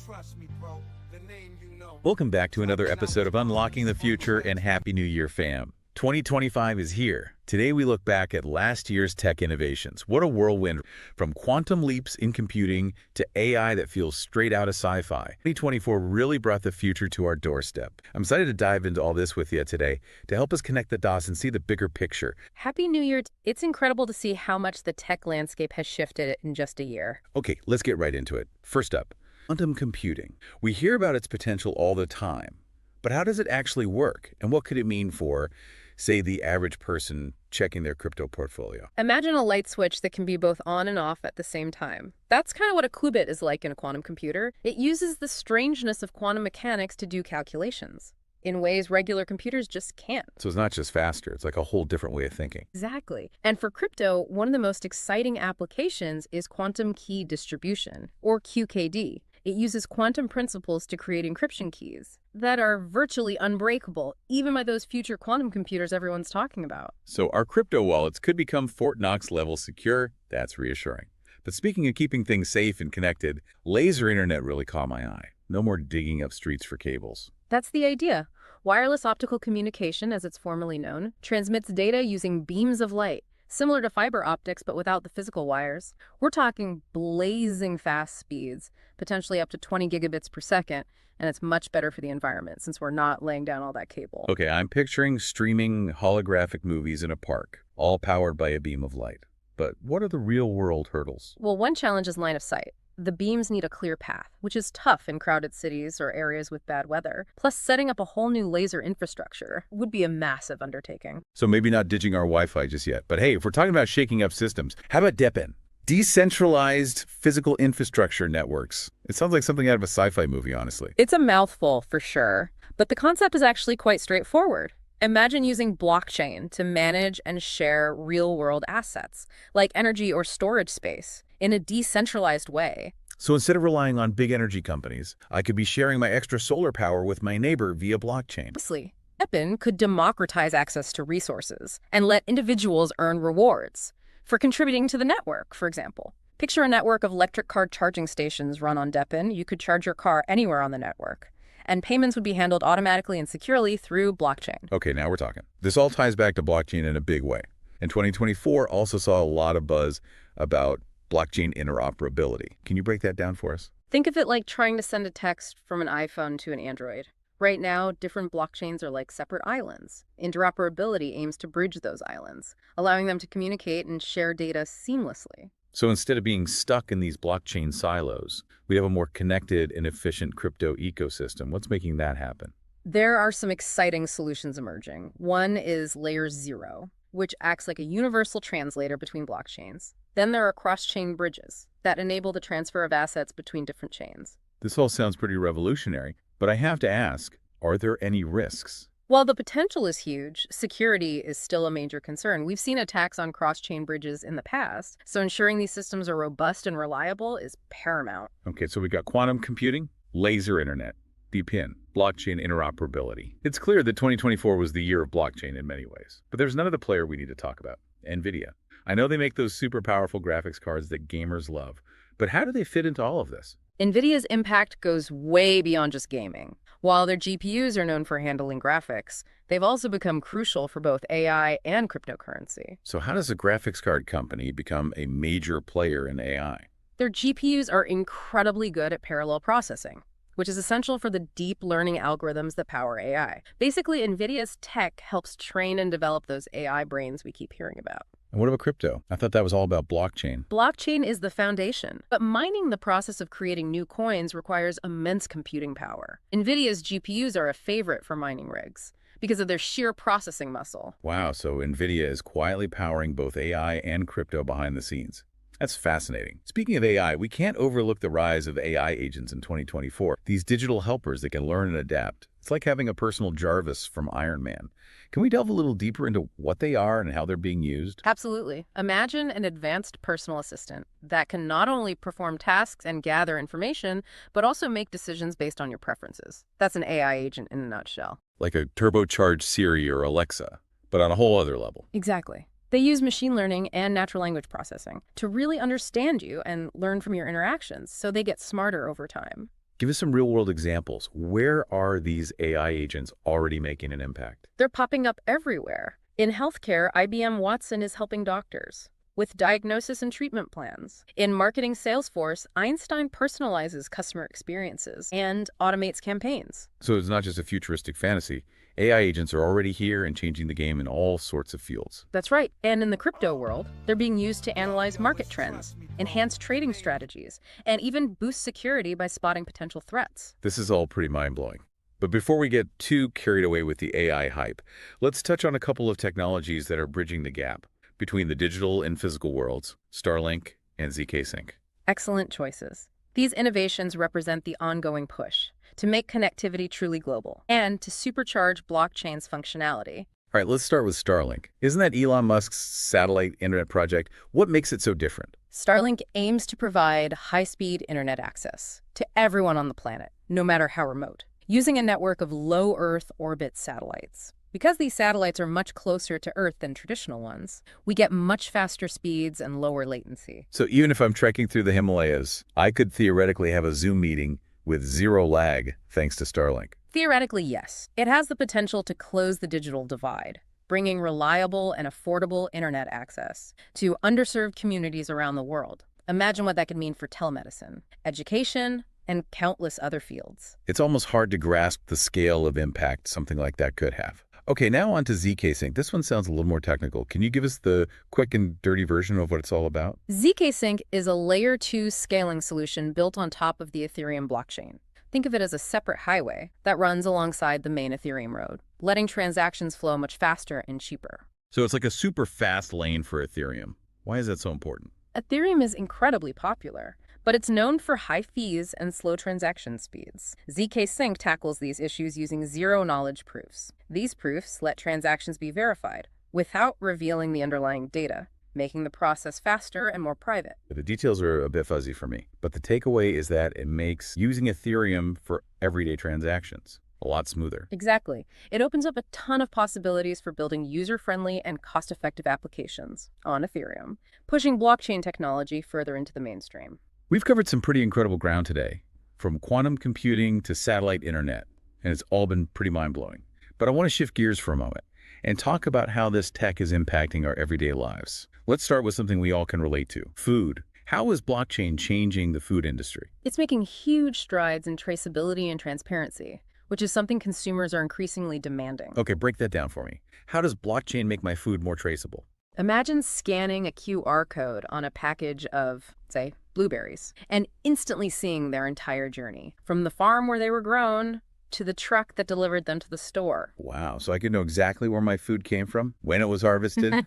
Trust me, bro. The name you know. Welcome back to another episode of Unlocking the Future, and Happy New Year, fam. 2025 is here. Today we look back at last year's tech innovations. What a whirlwind, from quantum leaps in computing to AI that feels straight out of sci-fi. 2024 really brought the future to our doorstep. I'm excited to dive into all this with you today to help us connect the dots and see the bigger picture. Happy New Year. It's incredible to see how much the tech landscape has shifted in just a year. Okay, let's get right into it. First up, quantum computing. We hear about its potential all the time, but how does it actually work? And what could it mean for, say, the average person checking their crypto portfolio? Imagine a light switch that can be both on and off at the same time. That's kind of what a qubit is like in a quantum computer. It uses the strangeness of quantum mechanics to do calculations in ways regular computers just can't. So it's not just faster, it's like a whole different way of thinking. Exactly. And for crypto, one of the most exciting applications is quantum key distribution, or QKD. It uses quantum principles to create encryption keys that are virtually unbreakable, even by those future quantum computers everyone's talking about. So our crypto wallets could become Fort Knox level secure. That's reassuring. But speaking of keeping things safe and connected, laser internet really caught my eye. No more digging up streets for cables. That's the idea. Wireless optical communication, as it's formally known, transmits data using beams of light, similar to fiber optics but without the physical wires. We're talking blazing fast speeds, potentially up to 20 gigabits per second, and it's much better for the environment since we're not laying down all that cable. Okay, I'm picturing streaming holographic movies in a park, all powered by a beam of light. But what are the real-world hurdles? Well, one challenge is line of sight. The beams need a clear path, which is tough in crowded cities or areas with bad weather. Plus, setting up a whole new laser infrastructure would be a massive undertaking. So maybe not ditching our Wi-Fi just yet. But hey, if we're talking about shaking up systems, how about DePIN? Decentralized physical infrastructure networks. It sounds like something out of a sci-fi movie, honestly. It's a mouthful for sure, but the concept is actually quite straightforward. Imagine using blockchain to manage and share real-world assets, like energy or storage space, in a decentralized way. So instead of relying on big energy companies, I could be sharing my extra solar power with my neighbor via blockchain. Honestly, DePIN could democratize access to resources and let individuals earn rewards for contributing to the network, for example. Picture a network of electric car charging stations run on DePIN. You could charge your car anywhere on the network, and payments would be handled automatically and securely through blockchain. Okay, now we're talking. This all ties back to blockchain in a big way. And 2024 also saw a lot of buzz about blockchain interoperability. Can you break that down for us? Think of it like trying to send a text from an iPhone to an Android. Right now, different blockchains are like separate islands. Interoperability aims to bridge those islands, allowing them to communicate and share data seamlessly. So instead of being stuck in these blockchain silos, we have a more connected and efficient crypto ecosystem. What's making that happen? There are some exciting solutions emerging. One is Layer 0, which acts like a universal translator between blockchains. Then there are cross-chain bridges that enable the transfer of assets between different chains. This all sounds pretty revolutionary, but I have to ask, are there any risks? While the potential is huge, security is still a major concern. We've seen attacks on cross-chain bridges in the past, so ensuring these systems are robust and reliable is paramount. Okay, so we got quantum computing, laser internet, DePIN, blockchain interoperability. It's clear that 2024 was the year of blockchain in many ways, but there's another player we need to talk about, NVIDIA. I know they make those super powerful graphics cards that gamers love, but how do they fit into all of this? NVIDIA's impact goes way beyond just gaming. While their GPUs are known for handling graphics, they've also become crucial for both AI and cryptocurrency. So how does a graphics card company become a major player in AI? Their GPUs are incredibly good at parallel processing, which is essential for the deep learning algorithms that power AI. Basically, NVIDIA's tech helps train and develop those AI brains we keep hearing about. And what about crypto? I thought that was all about blockchain. Blockchain is the foundation, but mining, the process of creating new coins, requires immense computing power. NVIDIA's GPUs are a favorite for mining rigs because of their sheer processing muscle. Wow, so NVIDIA is quietly powering both AI and crypto behind the scenes. That's fascinating. Speaking of AI, we can't overlook the rise of AI agents in 2024. These digital helpers that can learn and adapt. It's like having a personal Jarvis from Iron Man. Can we delve a little deeper into what they are and how they're being used? Absolutely. Imagine an advanced personal assistant that can not only perform tasks and gather information, but also make decisions based on your preferences. That's an AI agent in a nutshell. Like a turbocharged Siri or Alexa, but on a whole other level. Exactly. They use machine learning and natural language processing to really understand you and learn from your interactions, so they get smarter over time. Give us some real-world examples. Where are these AI agents already making an impact? They're popping up everywhere. In healthcare, IBM Watson is helping doctors with diagnosis and treatment plans. In marketing Salesforce, Einstein personalizes customer experiences and automates campaigns. So it's not just a futuristic fantasy. AI agents are already here and changing the game in all sorts of fields. That's right. And in the crypto world, they're being used to analyze market trends, enhance trading strategies, and even boost security by spotting potential threats. This is all pretty mind-blowing. But before we get too carried away with the AI hype, let's touch on a couple of technologies that are bridging the gap between the digital and physical worlds, Starlink and ZKsync. Excellent choices. These innovations represent the ongoing push to make connectivity truly global and to supercharge blockchain's functionality. All right, let's start with Starlink. Isn't that Elon Musk's satellite internet project? What makes it so different? Starlink aims to provide high-speed internet access to everyone on the planet, no matter how remote, using a network of low Earth orbit satellites. Because these satellites are much closer to Earth than traditional ones, we get much faster speeds and lower latency. So even if I'm trekking through the Himalayas, I could theoretically have a Zoom meeting with zero lag thanks to Starlink. Theoretically, yes. It has the potential to close the digital divide, bringing reliable and affordable internet access to underserved communities around the world. Imagine what that could mean for telemedicine, education, and countless other fields. It's almost hard to grasp the scale of impact something like that could have. Okay, now on to ZKsync. This one sounds a little more technical. Can you give us the quick and dirty version of what it's all about? ZKsync is a layer 2 scaling solution built on top of the Ethereum blockchain. Think of it as a separate highway that runs alongside the main Ethereum road, letting transactions flow much faster and cheaper. So it's like a super fast lane for Ethereum. Why is that so important? Ethereum is incredibly popular, but it's known for high fees and slow transaction speeds. ZKsync tackles these issues using zero-knowledge proofs. These proofs let transactions be verified without revealing the underlying data, making the process faster and more private. The details are a bit fuzzy for me, but the takeaway is that it makes using Ethereum for everyday transactions a lot smoother. Exactly. It opens up a ton of possibilities for building user-friendly and cost-effective applications on Ethereum, pushing blockchain technology further into the mainstream. We've covered some pretty incredible ground today, from quantum computing to satellite internet, and it's all been pretty mind-blowing. But I want to shift gears for a moment and talk about how this tech is impacting our everyday lives. Let's start with something we all can relate to, food. How is blockchain changing the food industry? It's making huge strides in traceability and transparency, which is something consumers are increasingly demanding. Okay, break that down for me. How does blockchain make my food more traceable? Imagine scanning a QR code on a package of, say, blueberries, and instantly seeing their entire journey, from the farm where they were grown to the truck that delivered them to the store. Wow, so I could know exactly where my food came from, when it was harvested,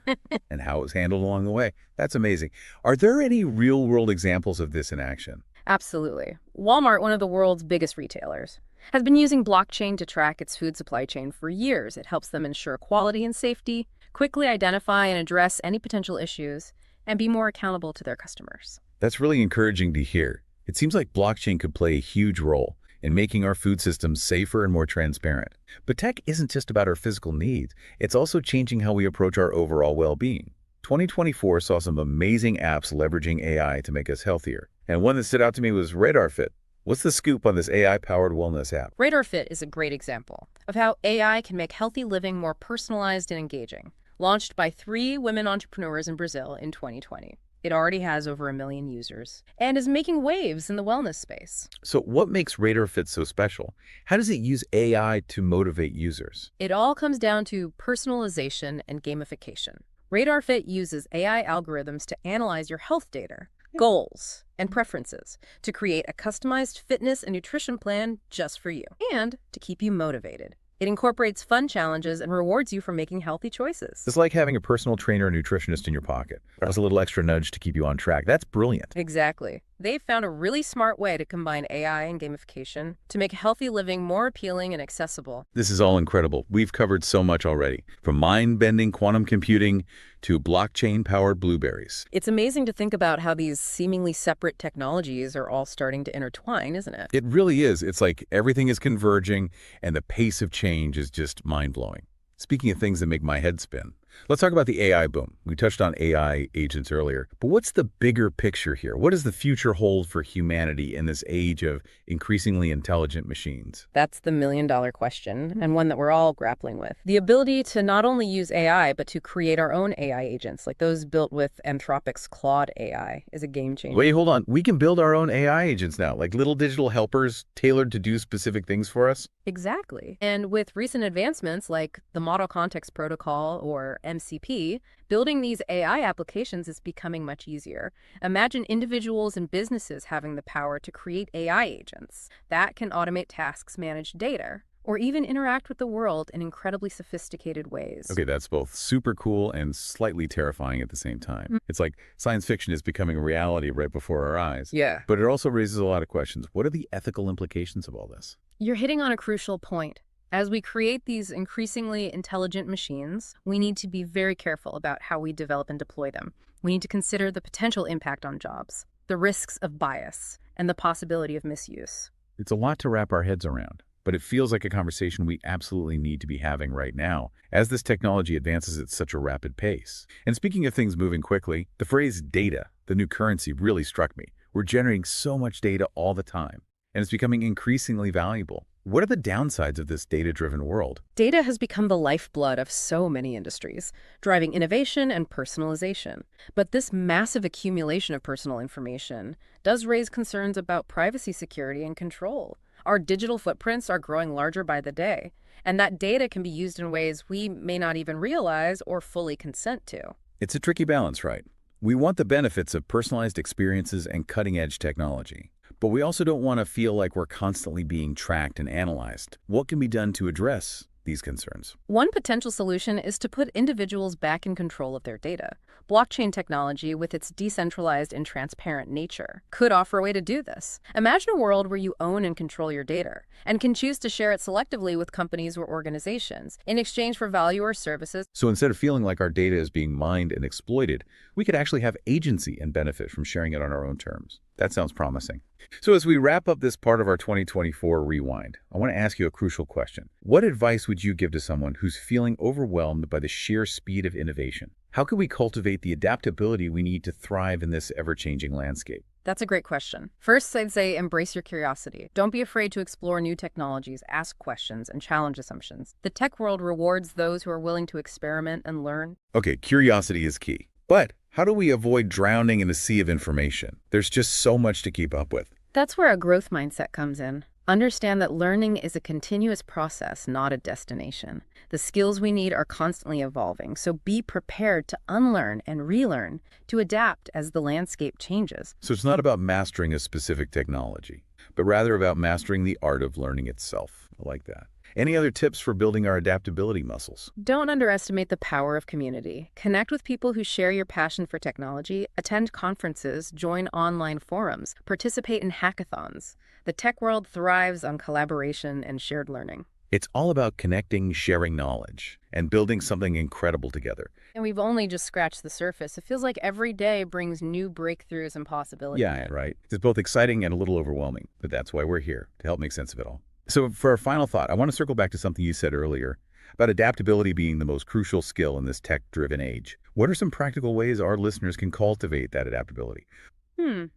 and how it was handled along the way. That's amazing. Are there any real-world examples of this in action? Absolutely. Walmart, one of the world's biggest retailers, has been using blockchain to track its food supply chain for years. It helps them ensure quality and safety, quickly identify and address any potential issues, and be more accountable to their customers. That's really encouraging to hear. It seems like blockchain could play a huge role in making our food systems safer and more transparent. But tech isn't just about our physical needs. It's also changing how we approach our overall well-being. 2024 saw some amazing apps leveraging AI to make us healthier. And one that stood out to me was RadarFit. What's the scoop on this AI-powered wellness app? RadarFit is a great example of how AI can make healthy living more personalized and engaging. Launched by 3 women entrepreneurs in Brazil in 2020. It already has over 1 million users and is making waves in the wellness space. So what makes RadarFit so special? How does it use AI to motivate users? It all comes down to personalization and gamification. RadarFit uses AI algorithms to analyze your health data, goals, and preferences to create a customized fitness and nutrition plan just for you and to keep you motivated. It incorporates fun challenges and rewards you for making healthy choices. It's like having a personal trainer or nutritionist in your pocket. That's a little extra nudge to keep you on track. That's brilliant. Exactly. They've found a really smart way to combine AI and gamification to make healthy living more appealing and accessible. This is all incredible. We've covered so much already, from mind-bending quantum computing to blockchain-powered blueberries. It's amazing to think about how these seemingly separate technologies are all starting to intertwine, isn't it? It really is. It's like everything is converging and the pace of change is just mind-blowing. Speaking of things that make my head spin, Let's talk about the AI boom. We touched on AI agents earlier, but what's the bigger picture here? What does the future hold for humanity in this age of increasingly intelligent machines? That's the million-dollar question, and one that we're all grappling with. The ability to not only use AI, but to create our own AI agents, like those built with Anthropic's Claude AI, is a game changer. Wait, hold on. We can build our own AI agents now, like little digital helpers tailored to do specific things for us? Exactly. And with recent advancements like the Model Context Protocol or MCP, building these AI applications is becoming much easier. Imagine individuals and businesses having the power to create AI agents that can automate tasks, manage data, or even interact with the world in incredibly sophisticated ways. Okay, that's both super cool and slightly terrifying at the same time. It's like science fiction is becoming a reality right before our eyes. Yeah. But it also raises a lot of questions. What are the ethical implications of all this? You're hitting on a crucial point. As we create these increasingly intelligent machines, we need to be very careful about how we develop and deploy them. We need to consider the potential impact on jobs, the risks of bias, and the possibility of misuse. It's a lot to wrap our heads around, but it feels like a conversation we absolutely need to be having right now, as this technology advances at such a rapid pace. And speaking of things moving quickly, the phrase data, the new currency, really struck me. We're generating so much data all the time, and it's becoming increasingly valuable. What are the downsides of this data-driven world? Data has become the lifeblood of so many industries, driving innovation and personalization. But this massive accumulation of personal information does raise concerns about privacy, security, and control. Our digital footprints are growing larger by the day, and that data can be used in ways we may not even realize or fully consent to. It's a tricky balance, right? We want the benefits of personalized experiences and cutting-edge technology, but we also don't want to feel like we're constantly being tracked and analyzed. What can be done to address these concerns? One potential solution is to put individuals back in control of their data. Blockchain technology, with its decentralized and transparent nature, could offer a way to do this. Imagine a world where you own and control your data and can choose to share it selectively with companies or organizations in exchange for value or services. So instead of feeling like our data is being mined and exploited, we could actually have agency and benefit from sharing it on our own terms. That sounds promising. So as we wrap up this part of our 2024 Rewind, I want to ask you a crucial question. What advice would you give to someone who's feeling overwhelmed by the sheer speed of innovation? How can we cultivate the adaptability we need to thrive in this ever-changing landscape? That's a great question. First, I'd say embrace your curiosity. Don't be afraid to explore new technologies, ask questions, and challenge assumptions. The tech world rewards those who are willing to experiment and learn. Okay, curiosity is key. But how do we avoid drowning in a sea of information? There's just so much to keep up with. That's where a growth mindset comes in. Understand that learning is a continuous process, not a destination. The skills we need are constantly evolving, so be prepared to unlearn and relearn, to adapt as the landscape changes. So it's not about mastering a specific technology, but rather about mastering the art of learning itself. I like that. Any other tips for building our adaptability muscles? Don't underestimate the power of community. Connect with people who share your passion for technology, attend conferences, join online forums, participate in hackathons. The tech world thrives on collaboration and shared learning. It's all about connecting, sharing knowledge, and building something incredible together. And we've only just scratched the surface. It feels like every day brings new breakthroughs and possibilities. Yeah, right. It's both exciting and a little overwhelming, but that's why we're here, to help make sense of it all. So for our final thought, I want to circle back to something you said earlier about adaptability being the most crucial skill in this tech-driven age. What are some practical ways our listeners can cultivate that adaptability?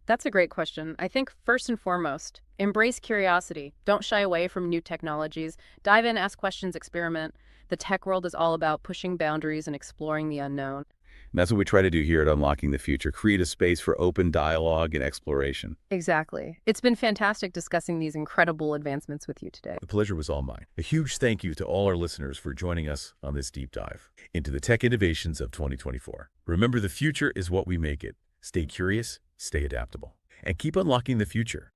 That's a great question. I think first and foremost, embrace curiosity. Don't shy away from new technologies. Dive in, ask questions, experiment. The tech world is all about pushing boundaries and exploring the unknown. And that's what we try to do here at Unlocking the Future, create a space for open dialogue and exploration. Exactly. It's been fantastic discussing these incredible advancements with you today. The pleasure was all mine. A huge thank you to all our listeners for joining us on this deep dive into the tech innovations of 2024. Remember, the future is what we make it. Stay curious, stay adaptable, and keep unlocking the future.